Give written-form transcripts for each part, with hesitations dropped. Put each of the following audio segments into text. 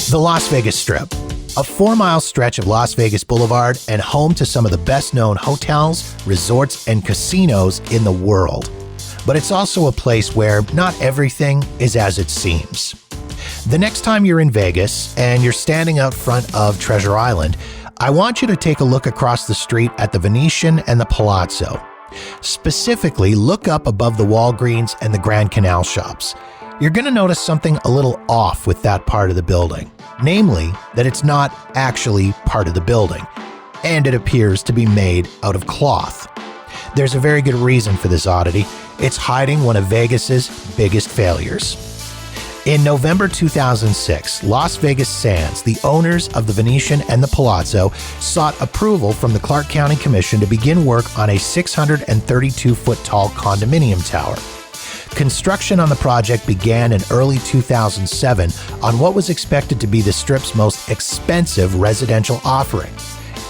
The Las Vegas Strip, a 4-mile stretch of Las Vegas Boulevard and home to some of the best-known hotels, resorts, and casinos in the world. But it's also a place where not everything is as it seems. The next time you're in Vegas and you're standing out front of Treasure Island, I want you to take a look across the street at the Venetian and the Palazzo. Specifically, look up above the Walgreens and the Grand Canal shops. You're going to notice something a little off with that part of the building, namely that it's not actually part of the building, and it appears to be made out of cloth. There's a very good reason for this oddity. It's hiding one of Vegas's biggest failures. In November 2006, Las Vegas Sands, the owners of the Venetian and the Palazzo, sought approval from the Clark County Commission to begin work on a 632-foot-tall condominium tower. Construction on the project began in early 2007 on what was expected to be the Strip's most expensive residential offering.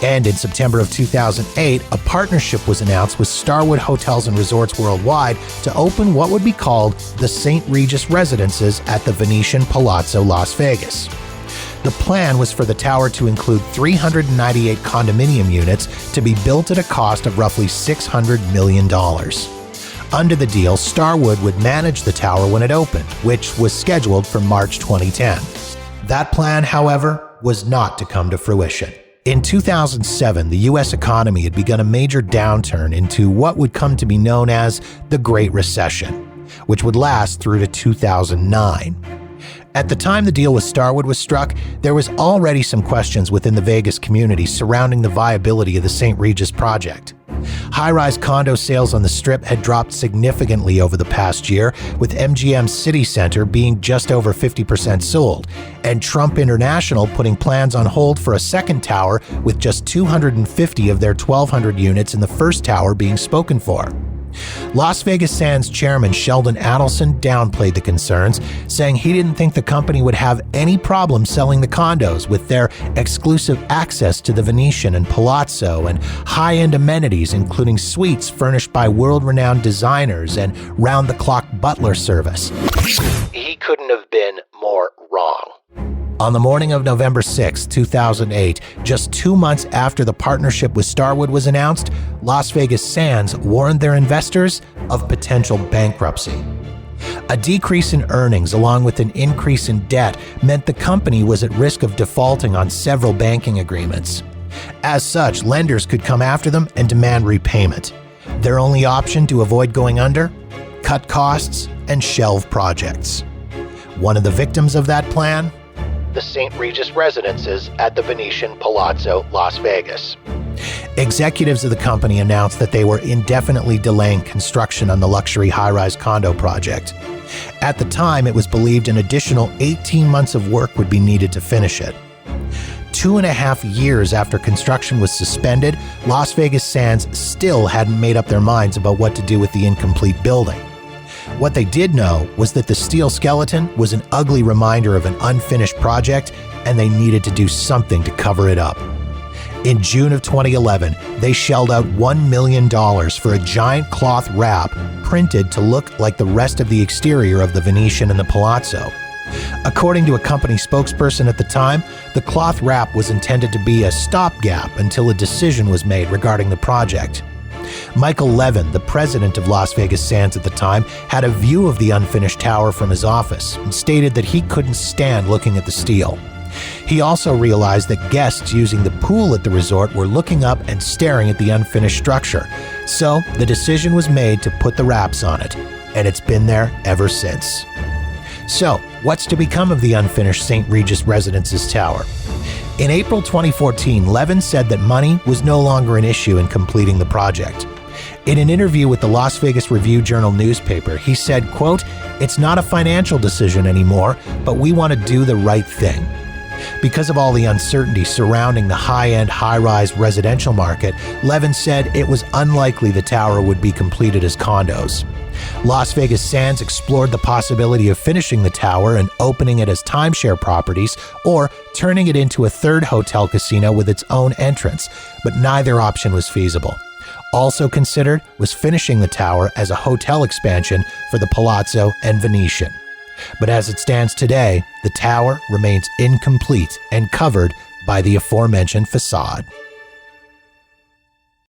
And in September of 2008, a partnership was announced with Starwood Hotels and Resorts Worldwide to open what would be called the St. Regis Residences at the Venetian Palazzo, Las Vegas. The plan was for the tower to include 398 condominium units to be built at a cost of roughly $600 million. Under the deal, Starwood would manage the tower when it opened, which was scheduled for March 2010. That plan, however, was not to come to fruition. In 2007, the U.S. economy had begun a major downturn into what would come to be known as the Great Recession, which would last through to 2009. At the time the deal with Starwood was struck, there was already some questions within the Vegas community surrounding the viability of the St. Regis project. High-rise condo sales on the Strip had dropped significantly over the past year, with MGM City Center being just over 50% sold, and Trump International putting plans on hold for a second tower with just 250 of their 1,200 units in the first tower being spoken for. Las Vegas Sands chairman Sheldon Adelson downplayed the concerns, saying he didn't think the company would have any problem selling the condos with their exclusive access to the Venetian and Palazzo and high-end amenities including suites furnished by world-renowned designers and round-the-clock butler service. He couldn't have been more wrong. On the morning of November 6, 2008, just 2 months after the partnership with Starwood was announced, Las Vegas Sands warned their investors of potential bankruptcy. A decrease in earnings along with an increase in debt meant the company was at risk of defaulting on several banking agreements. As such, lenders could come after them and demand repayment. Their only option to avoid going under? Cut costs and shelve projects. One of the victims of that plan? The St. Regis Residences at the Venetian Palazzo, Las Vegas. Executives of the company announced that they were indefinitely delaying construction on the luxury high-rise condo project. At the time, it was believed an additional 18 months of work would be needed to finish it. 2.5 years after construction was suspended, Las Vegas Sands still hadn't made up their minds about what to do with the incomplete building. What they did know was that the steel skeleton was an ugly reminder of an unfinished project, and they needed to do something to cover it up. In June of 2011, they shelled out $1 million for a giant cloth wrap printed to look like the rest of the exterior of the Venetian and the Palazzo. According to a company spokesperson at the time, the cloth wrap was intended to be a stopgap until a decision was made regarding the project. Michael Levin, the president of Las Vegas Sands at the time, had a view of the unfinished tower from his office and stated that he couldn't stand looking at the steel. He also realized that guests using the pool at the resort were looking up and staring at the unfinished structure. So the decision was made to put the wraps on it, and it's been there ever since. So, what's to become of the unfinished St. Regis Residences tower? In April 2014, Levin said that money was no longer an issue in completing the project. In an interview with the Las Vegas Review-Journal newspaper, he said, quote, "It's not a financial decision anymore, but we want to do the right thing." Because of all the uncertainty surrounding the high-end, high-rise residential market, Levin said it was unlikely the tower would be completed as condos. Las Vegas Sands explored the possibility of finishing the tower and opening it as timeshare properties or turning it into a third hotel casino with its own entrance, but neither option was feasible. Also considered was finishing the tower as a hotel expansion for the Palazzo and Venetian. But as it stands today, the tower remains incomplete and covered by the aforementioned facade.